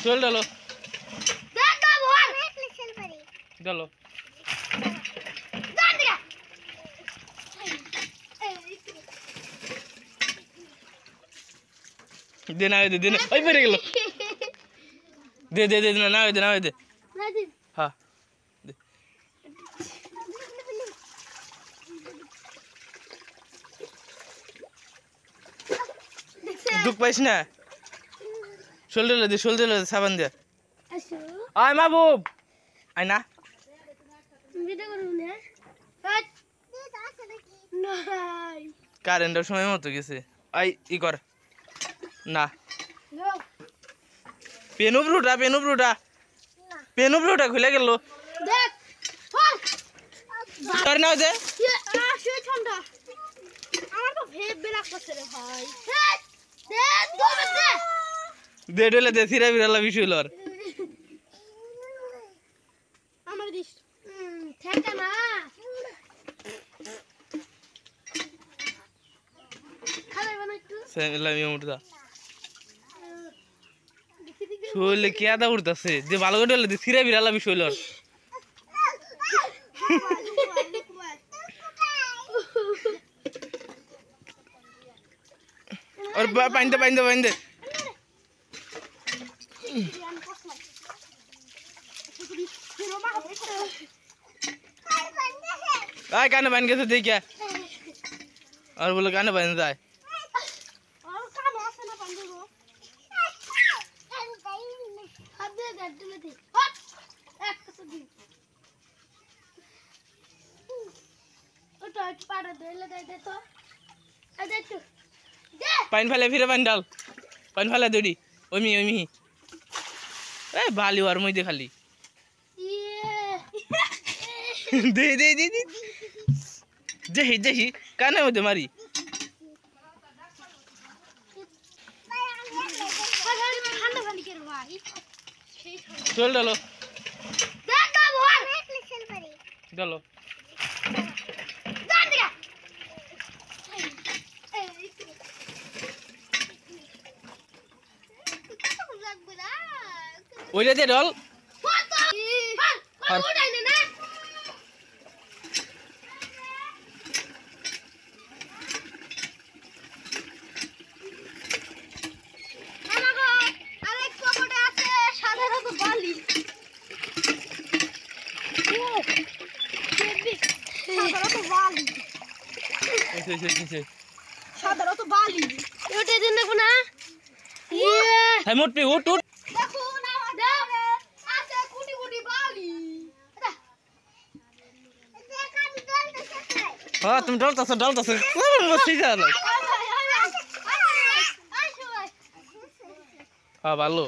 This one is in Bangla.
চল ডালো ডালো দে না দে না ওই বেরে গেল দে দে দে না দে না দে হ্যাঁ দে দুঃখ পাইস না শোল্ডার দে সাবান দে আয় মাহবুব আয় না কারেন্টের সময় মতো গেছে আই ই কর না পেনুব্লুটা খুলে গেল তোর নাও দে দে ডলে দে সিরা বিরালা বিষয় লর আমার দিস ঠেকা না খাবে বানা একটু সেলামি উঠদা শোলে কি আদা উঠতাছে যে ভালো করে ডলে দে সিরা বিরালা বিষয় লর और पाइन दे आय काने पाइन कैसे दे क्या और बोलो काने पाइन जाए और कानो আছে না পান দেবো হাত দিয়ে গাড়লে দে হট এক কাছে দি ওটা একটু পাড়া ধরে দে তো আ দে তো पाइन फाले फिर पाइन फाले दौड़ी ओमी ए बाली और मुझे खाली दे दे दे दे जही काने मत मारी चल डालो डालो ওইটা দে ডল সাধারণত বালি ওটা দিন দেখো না হ্যাঁ মোট পে উঠ দেখো না আছে কুটি কুটি বালি हाँ तुम डलता मस्ती जा हाँ भालो